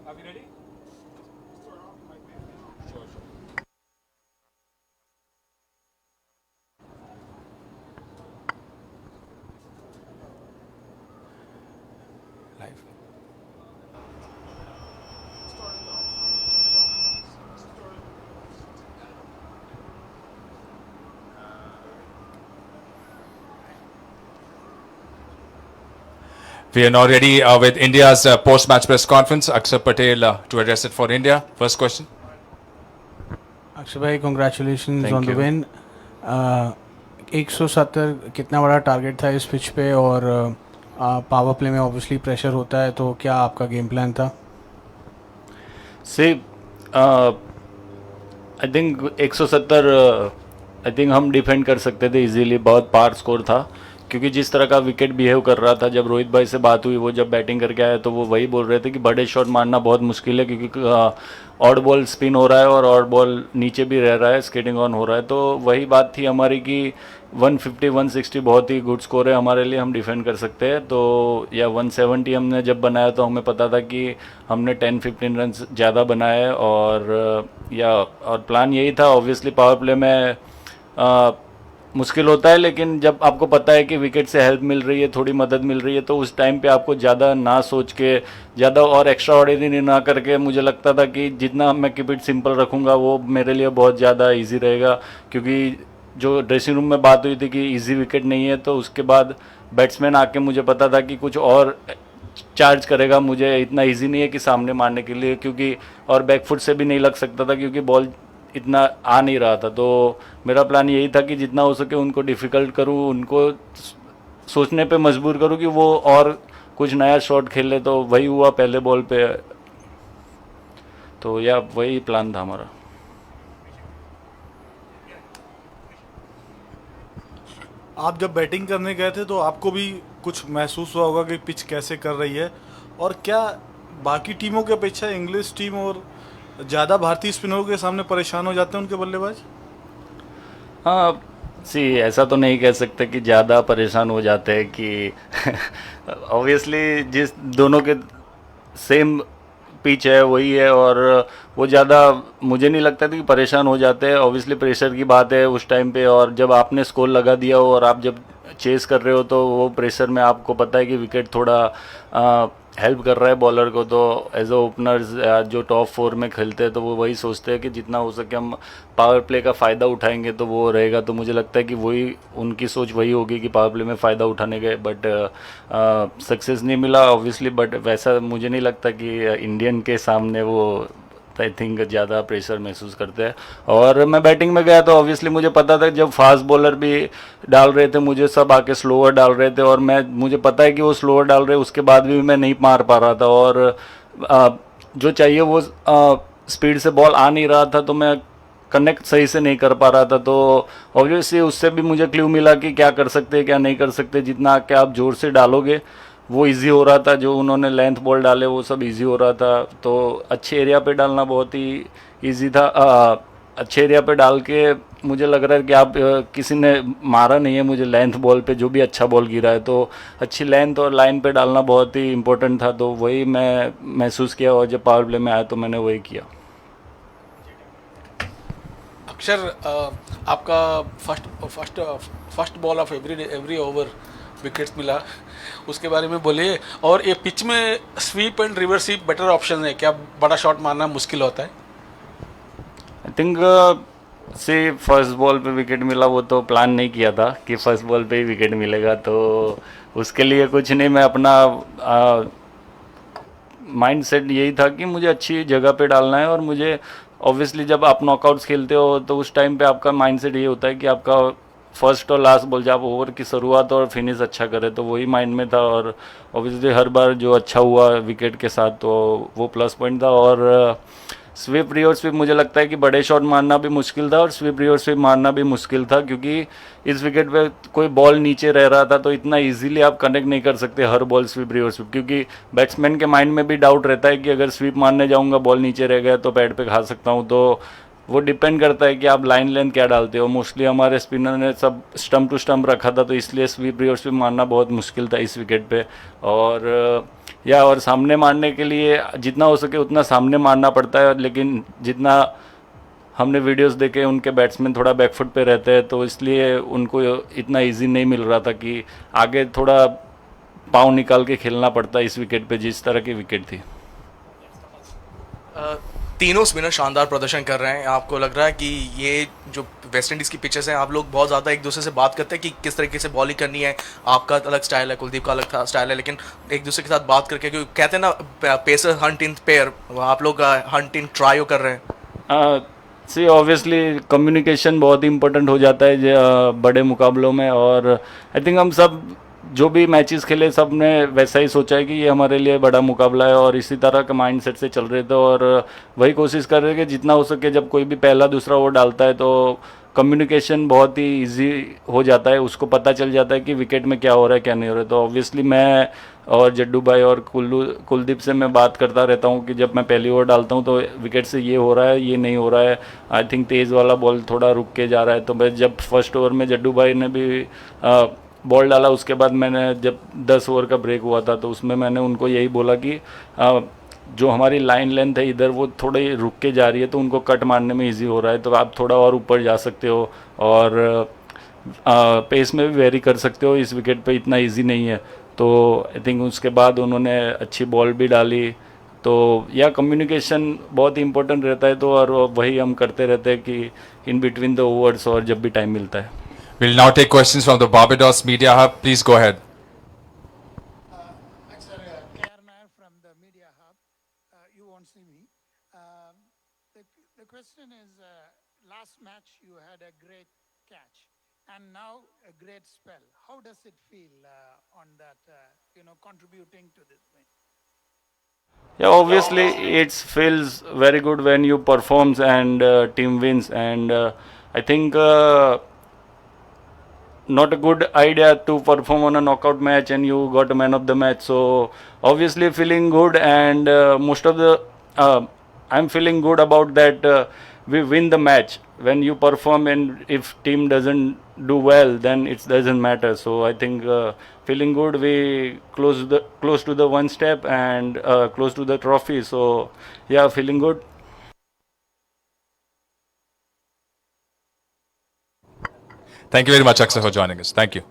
Are we ready? Sure. Live. We are now ready with India's post-match press conference. Akshar Patel to address it for India. First question. Akshay भाई congratulations Thank on the you. win. 170 कितना बड़ा target था इस pitch पे और power play में obviously pressure होता है, तो क्या आपका गेम प्लान था? See, I think 170 I think हम डिफेंड कर सकते थे इजीली. बहुत पार स्कोर था क्योंकि जिस तरह का विकेट बिहेव कर रहा था. जब रोहित भाई से बात हुई, वो जब बैटिंग करके आए तो वो वही बोल रहे थे कि बड़े शॉट मारना बहुत मुश्किल है क्योंकि ऑड बॉल स्पिन हो रहा है और ऑड बॉल नीचे भी रह रहा है, स्केटिंग ऑन हो रहा है. तो वही बात थी हमारी कि 150 160 बहुत ही गुड स्कोर है हमारे लिए, हम डिफेंड कर सकते हैं. तो या 170 हमने जब बनाया तो हमें पता था कि हमने 10-15 रन ज़्यादा बनाए. और प्लान यही था. ऑब्वियसली पावर प्ले में मुश्किल होता है, लेकिन जब आपको पता है कि विकेट से हेल्प मिल रही है, थोड़ी मदद मिल रही है, तो उस टाइम पे आपको ज़्यादा ना सोच के, ज़्यादा और एक्स्ट्रा ऑर्डिनरी ना करके, मुझे लगता था कि जितना मैं कीप इट सिंपल रखूँगा वो मेरे लिए बहुत ज़्यादा इजी रहेगा. क्योंकि जो ड्रेसिंग रूम में बात हुई थी कि इजी विकेट नहीं है, तो उसके बाद बैट्समैन आके मुझे पता था कि कुछ और चार्ज करेगा, मुझे इतना इजी नहीं है कि सामने मारने के लिए, क्योंकि और बैकफुट से भी नहीं लग सकता था क्योंकि बॉल इतना आ नहीं रहा था. तो मेरा प्लान यही था कि जितना हो सके उनको डिफ़िकल्ट करूं, उनको सोचने पे मजबूर करूं कि वो और कुछ नया शॉट खेले. तो वही हुआ पहले बॉल पे. तो या वही प्लान था हमारा. आप जब बैटिंग करने गए थे तो आपको भी कुछ महसूस हुआ होगा कि पिच कैसे कर रही है, और क्या बाकी टीमों की अपेक्षा इंग्लिश टीम और ज़्यादा भारतीय स्पिनरों के सामने परेशान हो जाते हैं उनके बल्लेबाज? हाँ, ऐसा तो नहीं कह सकते कि ज़्यादा परेशान हो जाते हैं कि ऑब्वियसली जिस दोनों के सेम पिच है वही है, और वो ज़्यादा मुझे नहीं लगता था कि परेशान हो जाते हैं. ऑब्वियसली प्रेशर की बात है उस टाइम पे, और जब आपने स्कोर लगा दिया हो और आप जब चेस कर रहे हो तो वो प्रेशर में आपको पता है कि विकेट थोड़ा हेल्प कर रहा है बॉलर को. तो एज अ ओपनर्स जो टॉप 4 में खेलते हैं तो वो वही सोचते हैं कि जितना हो सके हम पावर प्ले का फ़ायदा उठाएंगे तो वो रहेगा. तो मुझे लगता है कि वही उनकी सोच वही होगी कि पावर प्ले में फ़ायदा उठाने गए, बट सक्सेस नहीं मिला ऑब्वियसली. बट वैसा मुझे नहीं लगता कि इंडियन के सामने वो आई थिंक ज़्यादा प्रेशर महसूस करते हैं. और मैं बैटिंग में गया तो ऑब्वियसली मुझे पता था जब फास्ट बॉलर भी डाल रहे थे, मुझे सब आके स्लोअर डाल रहे थे, और मुझे पता है कि वो स्लोअर डाल रहे, उसके बाद भी मैं नहीं मार पा रहा था. और जो चाहिए वो स्पीड से बॉल आ नहीं रहा था, तो मैं कनेक्ट सही से नहीं कर पा रहा था. तो ऑब्वियसली उससे भी मुझे क्लू मिला कि क्या कर सकते हैं क्या नहीं कर सकते. जितना आके आप जोर से डालोगे वो इजी हो रहा था. जो उन्होंने लेंथ बॉल डाले वो सब इजी हो रहा था. तो अच्छे एरिया पे डालना बहुत ही इजी था. अच्छे एरिया पे डाल के मुझे लग रहा है कि आप किसी ने मारा नहीं है मुझे लेंथ बॉल पे, जो भी अच्छा बॉल गिरा है. तो अच्छी लेंथ और लाइन पे डालना बहुत ही इम्पोर्टेंट था. तो वही मैं महसूस किया, और जब पावर प्ले में आया तो मैंने वही किया. अक्षर, आपका first ball of every over wickets मिला, उसके बारे में बोलिए. और ये पिच में SVEEP and reverse sweep better option है क्या? बड़ा शॉट मारना मुश्किल होता है. आई थिंक फर्स्ट बॉल पे विकेट मिला, वो तो प्लान नहीं किया था कि फर्स्ट बॉल पे ही विकेट मिलेगा. तो उसके लिए कुछ नहीं, मैं अपना माइंड सेट यही था कि मुझे अच्छी जगह पे डालना है. और मुझे ऑब्वियसली जब आप नॉकआउट्स खेलते हो तो उस टाइम पे आपका माइंड सेट ये होता है कि आपका फर्स्ट और लास्ट बॉल जब ओवर की शुरुआत और फिनिश अच्छा करे, तो वही माइंड में था. और ऑब्वियसली हर बार जो अच्छा हुआ विकेट के साथ तो वो प्लस पॉइंट था. और स्वीप रिवर्स स्वीप मुझे लगता है कि बड़े शॉट मारना भी मुश्किल था और स्वीप रिवर्स स्वीप मारना भी मुश्किल था, क्योंकि इस विकेट पे कोई बॉल नीचे रह रहा था तो इतना इजीली आप कनेक्ट नहीं कर सकते हर बॉल स्वीप रिवर्स स्वीप. क्योंकि बैट्समैन के माइंड में भी डाउट रहता है कि अगर स्वीप मारने जाऊंगा बॉल नीचे रह गया तो पैड पे खा सकता हूँ. तो वो डिपेंड करता है कि आप लाइन लेंथ क्या डालते हो. मोस्टली हमारे स्पिनर ने सब स्टम्प टू स्टम्प रखा था, तो इसलिए स्वीप रिवर्स स्वीप मारना बहुत मुश्किल था इस विकेट पे. और या और सामने मारने के लिए जितना हो सके उतना सामने मारना पड़ता है, लेकिन जितना हमने वीडियोस देखे उनके बैट्समैन थोड़ा बैकफुट पे रहते हैं, तो इसलिए उनको इतना इजी नहीं मिल रहा था कि आगे थोड़ा पाँव निकाल के खेलना पड़ता इस विकेट पे, जिस तरह की विकेट थी। तीनों स्पिनर शानदार प्रदर्शन कर रहे हैं। आपको लग रहा है कि ये जो वेस्ट इंडीज़ की पिचेस हैं, आप लोग बहुत ज़्यादा एक दूसरे से बात करते हैं कि किस तरीके से बॉलिंग करनी है? आपका अलग स्टाइल है, कुलदीप का अलग स्टाइल है, लेकिन एक दूसरे के साथ बात करके, क्योंकि कहते हैं ना पेसर हंट इन पेयर, आप लोग हंट इन ट्रायो कर रहे हैं। सी ऑब्वियसली कम्युनिकेशन बहुत ही इंपॉर्टेंट हो जाता है बड़े मुकाबलों में, और आई थिंक हम सब जो भी मैचेस खेले सब ने वैसा ही सोचा है कि ये हमारे लिए बड़ा मुकाबला है, और इसी तरह का माइंडसेट से चल रहे थे, और वही कोशिश कर रहे थे कि जितना हो सके जब कोई भी पहला दूसरा ओवर डालता है तो कम्युनिकेशन बहुत ही इजी हो जाता है, उसको पता चल जाता है कि विकेट में क्या हो रहा है क्या नहीं हो रहा है। तो ऑब्वियसली मैं और जड्डू भाई और कुलदीप से मैं बात करता रहता हूँ कि जब मैं पहली ओवर डालता हूँ तो विकेट से ये हो रहा है, ये नहीं हो रहा है, आई थिंक तेज़ वाला बॉल थोड़ा रुक के जा रहा है। तो मैं जब फर्स्ट ओवर में जड्डू भाई ने भी बॉल डाला, उसके बाद मैंने जब 10 ओवर का ब्रेक हुआ था तो उसमें मैंने उनको यही बोला कि जो हमारी लाइन लेंथ है इधर वो थोड़ी रुक के जा रही है, तो उनको कट मारने में इजी हो रहा है, तो आप थोड़ा और ऊपर जा सकते हो और पेस में भी वेरी कर सकते हो, इस विकेट पे इतना इजी नहीं है। तो आई थिंक उसके बाद उन्होंने अच्छी बॉल भी डाली, तो या कम्युनिकेशन बहुत ही इंपॉर्टेंट रहता है, तो और वही हम करते रहते हैं कि इन बिटवीन द ओवर्स और जब भी टाइम मिलता है। We'll now take questions from the Barbados Media Hub. Please go ahead. Sir, K.R. Nair from the Media Hub. You won't see me. The question is, last match you had a great catch and now a great spell. How does it feel on that, contributing to this win? Yeah, obviously it feels very good when you performs and team wins, and I think not a good idea to perform on a knockout match and you got a man of the match. So obviously feeling good, and most of the I'm feeling good about that. We win the match when you perform, and if team doesn't do well then it doesn't matter. So I think feeling good, we close to the one step and close to the trophy. So yeah, feeling good. Thank you very much, Akshay, for joining us. Thank you.